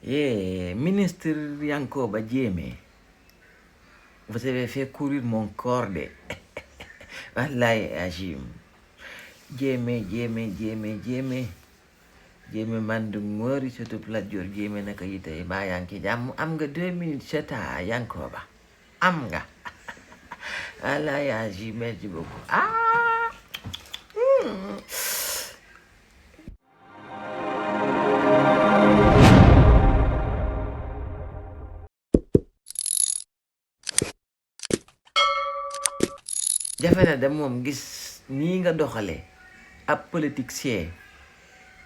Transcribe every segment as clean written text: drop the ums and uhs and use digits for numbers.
Ministre Yankoba Diémé, vous avez fait courir mon corps de. Wallahi Hachim. Diémé man du ngóori surtout Lat Joor Diémé naka yi tey baa yaa ngi ci jàmm am nga 2 minutes seta Yankoba am nga. Wallahi Hachim, merci beaucoup. jafe na de moom gis nii nga doxalee ab politicien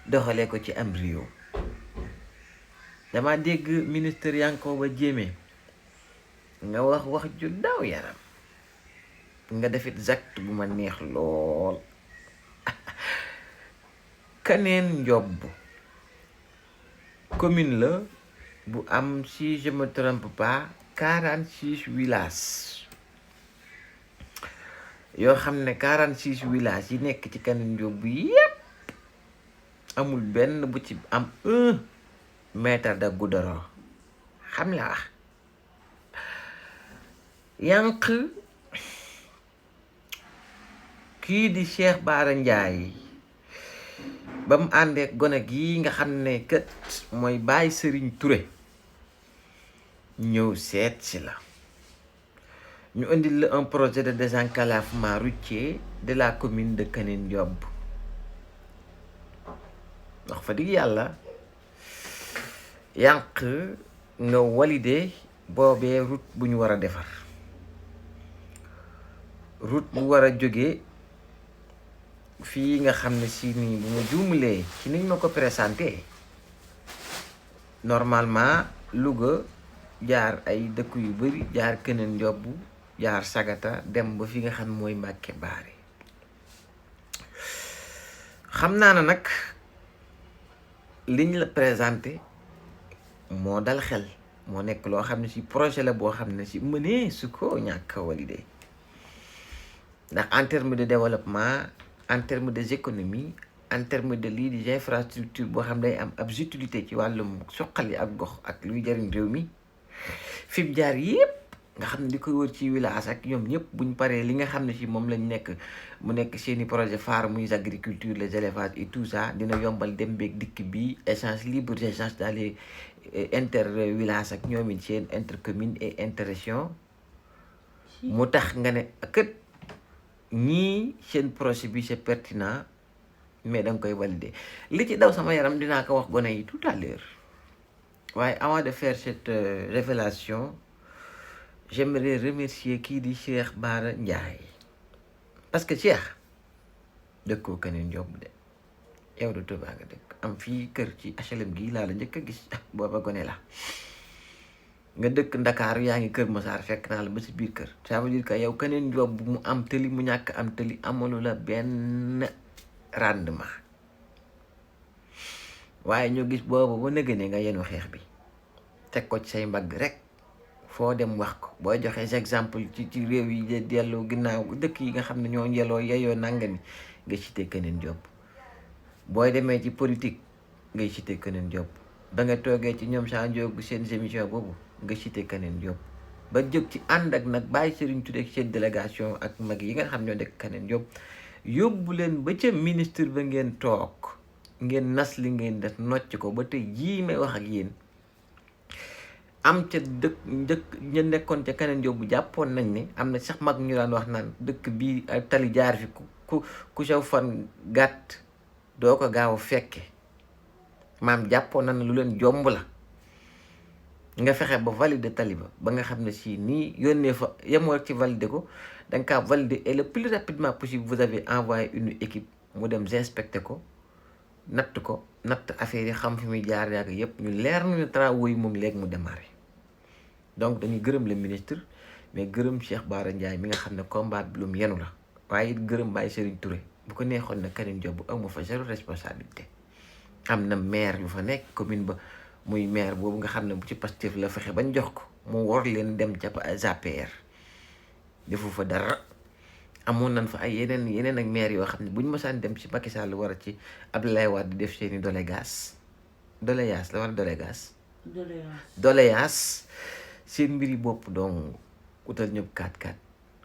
doxalee ko ci am réew. dama dégg ministre Yankoba Diémé nga wax ju daw yaram nga defit acte bu ma neex lool. Kaneen Njobb commune la bu am, si je me trompe pas, 46 villages yoo xam ne 46 villages yi nekk ci Kaneen Njobb yépp amul benn bu ci am 1 mètre de goudron. xam la wax yànq kii di Cheikh Bara Ndiaye ba mu àndeek gone gii nga xam ne kët mooy Baye Serigne Touré ñëw seet si la ñu indil la un projet de désenclavement routier de la commune de Kaneen Njobb. wax fa digg yàlla yànq nga validé boobee route bu ñu war a defar, route bu war a jóge fii nga xam ne si nii bu ma juumulee ci niñ ma ko présenté normalement Louga jaar ay dëkk yu bari, jaar Kaneen Njobb, jaar Sagata, dem ba fi nga xam mooy Mbàkke Baari. xam naa ne nag liñ la présenté moo dal xel, moo nekk loo xam ne si projet la boo xam ne si mënee su ko ñàkk a validé ndax en terme de développement, en terme des économies, en terme de lii di infrastructure boo xam day am ab utilité ci wàllum suqali ak gox ak luy jariñ réew mi fi mu jaar yépp nga xam ne di koy wër ci village ak ñoom ñëpp buñ paree li nga xam ne si moom lañ nekk mu nekk seeni projet phare muy agriculture, les élevages et tout ça dina yombal dem beeg dikk bi, échange libre d'échange dans les inter village ak ñoom it seen intercommune et interrégion. mu tax nga ne kët ñii seen projet bi c'est pertinent mais danga koy valider. li ci daw sama yaram dinaa ko wax gone yi tout à l'heure waaye avant de faire cette révélation j'aimerais remercier kii di Cheikh Bara Ndiaye parce que Cheikh dëkkoo Kaneen Njobb de yow de Touba nga dëkk am fii kër ci HLM gii laa la njëkk a gis booba gone la nga dëkk Ndakaaru yaa ngi Kër Masaar fekk naa la ba si biir kër. ça veut dire que yow Kaneen Njobb mu am tëli mu ñàkk am tëli amalu la benn rendement waaye ñu gis boobu ba nëgë ne nga yenu xeex bi teg ko ci say mbagg rek foo dem wax ko booy joxe exemple ci réew yi delloo ginnaaw dëkk yi nga xam ne ñoo yeloo yeyoo nangami nga cité Kaneen Njobb. booy demee ci politique ngay cité Kaneen Njobb. ba nga toogee ci ñoom saa njóogu seen émission boobu nga cité Kaneen Njobb ba jóg ci ànd ak nag Baye Serigne Touré seen délégation ak mag yi nga xam ñoo dëkk Kaneen Njobb yóbbu leen ba ca ministre ba ngeen toog ngeen nas li ngeen def nocc ko ba tey jii may wax ak yéen am ca dëkk ñu nekkoon ca Kaneen Njobb jàppoon nañ ne am na sax mag ñu daan wax naan dëkk bii ay tali jaar fi ku saw fan gàtt doo ko gaaw a fekke maam jàppoon na ne lu leen jomb la nga fexe ba valider tali ba nga xam ne si nii yónnee fa yemoo ci valider ko da nga kaa valider et le plus rapidement possible vous avez envoyé une équipe mu dem inspecter ko natt affaire yi xam fi muy jaar yaak yëpp ñu leer nañu travaux yi moom léegi mu démarré. donc dañuy gërëm le ministre mais gërëm Cheikh Bara Ndiaye mi nga xam ne combat bi lu mu yenu la waaye it gërëm Baye Serigne Touré bu ko neexoon na Kaneen Njobb amu fa zéro responsabilité. am na maire yu fa nekk commune ba muy maire boobu nga xam ne bu ci Pastef la fexe bañ jox ko mu war leen dem ca APR defu fa dara. amoon nañ fa ay yeneen ak maire yoo xam ne buñ mësaan dem ci Macky Sall war a ci Abdoulaye Wade def seeni doléance la war a doléance doléance seen mbiri bopp donc wutal ñu 4x4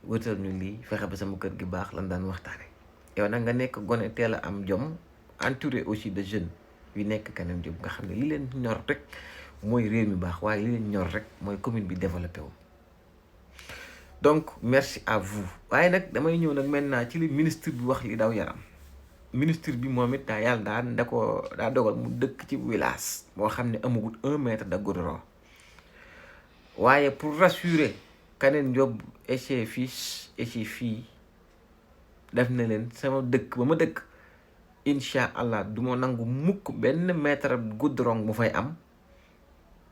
wutal ñu lii fexe ba sama kër gi baax lan daan waxtaane yow nag nga nekk gone teel a am jom entouré aussi de jeunes yu nekk Kaneen Diop nga xam ne li leen ñor rek mooy réew mi baax waaye li leen ñor rek mooy commune bi développé wu. donc merci à vous waaye nag damay ñëw nag maintenant ci li ministre bi wax li daw yaram ministre bi moom it yàlla daa dogal mu dëkk ci village boo xam ne amagul 1 mètre de goudron waaye pour rassurer Kaneen Diop et ses fils et ses filles def na leen sama dëkk ba ma dëkk incha allah du ma nangu mukk benn mètre goudron mu fay am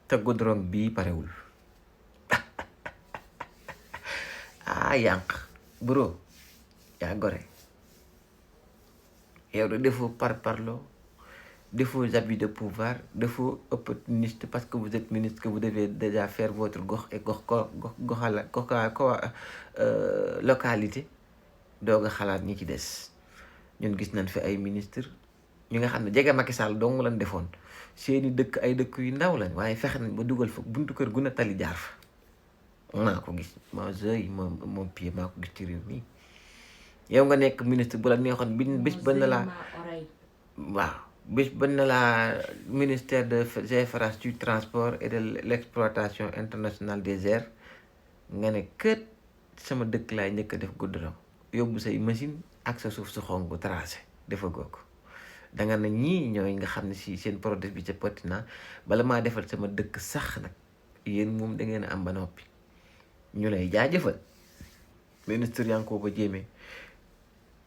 te goudron bii parewul ah yànq bro yaa gore yow de defoo parlo defoo abus de pouvoir defoo opportuniste parce que vous êtes ministre que vous devez déjà faire votre gox et localité doog a xalaat ñi ci des ñun gis nañ fi ay ministre ñu nga xam ne jege Macky Sall dong lañ defoon seeni dëkk ay dëkk yu ndaw lañ waaye fexe nañ ba dugal fa buntu kër gu ne tali jaar fa maa ko gis moom pied maa ko gis ci réew mi yow nga nekk ministre bu la neexoon bis ba na laa waaw bis ba na laa ministère de infrastructures du transport et de l'exploitation internationale des airs nga ne kët sama dëkk laay njëkk a def goudron yóbbu say machine ak sa suuf su xong bu tracé dafa goog da nga ne ñii ñooy nga xam ne si seen projet bi ca pertinent bala maa defal sama dëkk sax nag yéen moom da ngeen a am ba noppi ñu lay jaajëfal ministre Yankhoba Diémé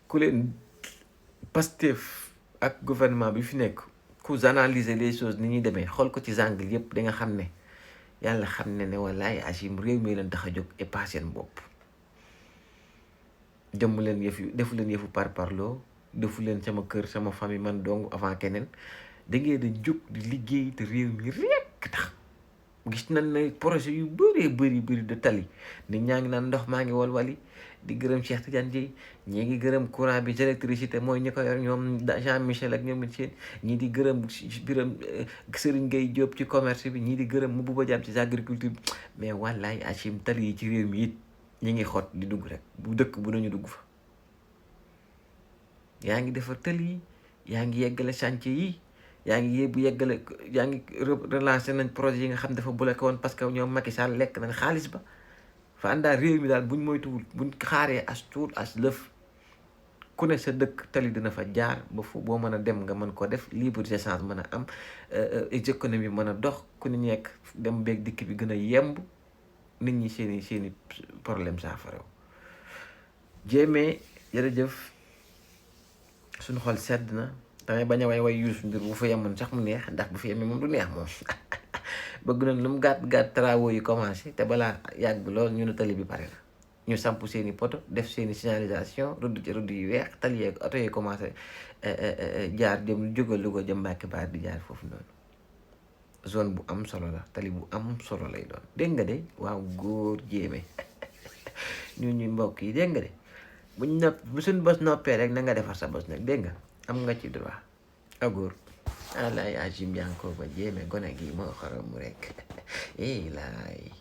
ku leen Pastef ak gouvernement bi fi nekk ku analyser les choses ni ñuy demee xool ko ci angle yëpp da nga xam ne yàlla xam ne wallaay Achim réew mi leen tax a jóg et pas seen bopp jëmm leen defu leen yëfu parloo defu leen sama kër sama famille man dong avant keneen da ngeen di jóg di liggéey te réew mi rekk tax gis nañ ne projet yu bëri de tali nit ñaa ngi naan ndox maa ngi walwali di gërëm Cheikh Tidiane Dièye ñii ngi gërëm courant bi électricité mooy ñi ko yor ñoom Jean Michel ak ñoom seen ñii di gërëm Serigne Gueye Diop ci commerce bi ñii di gërëm Mabouba Diam ci agriculture bi mais wallaay Achim tali yi ci réew mi it ñi ngi xot di dugg rek bu dëkk bu nañu dugg fa yaa ngi defar tali yi yaa ngi yeggale chantier yi yaa ngi relancé nañ projet yi nga xam dafa bloqué woon parce que ñoom Macky Sall lekk nañ xaalis ba fa àndaa réew mi daal buñ moytuwul buñ xaaree as tuut as lëf ku ne sa dëkk tali dina fa jaar ba fu boo mën a dem nga mën ko def libre d'échange mën a am économie mën a dox ku ne nekk dem beeg dikk bi gën a yemb nit ñi seeni problème saafara Diémé jërëjëf suñu xol sedd na damay bañ a way Youssou Ndour bu fa yemoon sax mu neex ndax bu fa yemee moom du neex moom bëgg nañ lu mu gàtt travaux yi commencé te balaa yàgg lool ñu ne tali bi pare na ñu samp seeni poto def seeni signalisation rëdd yu weex tali yeeg oto yi commencé jaar jëm jógal Louga jëm Mbàkke Baar di jaar foofu noonu zone bu am solo la tali bu am solo lay doon dégg nga de waaw góor Diémé ñu mbokk yi dégg nga de bu suñ bos noppee rek na nga defar sa bos nag dégg nga am nga ci droit agóor alaay Achim Yankhoba Diémé gone gi moo xaram rek laay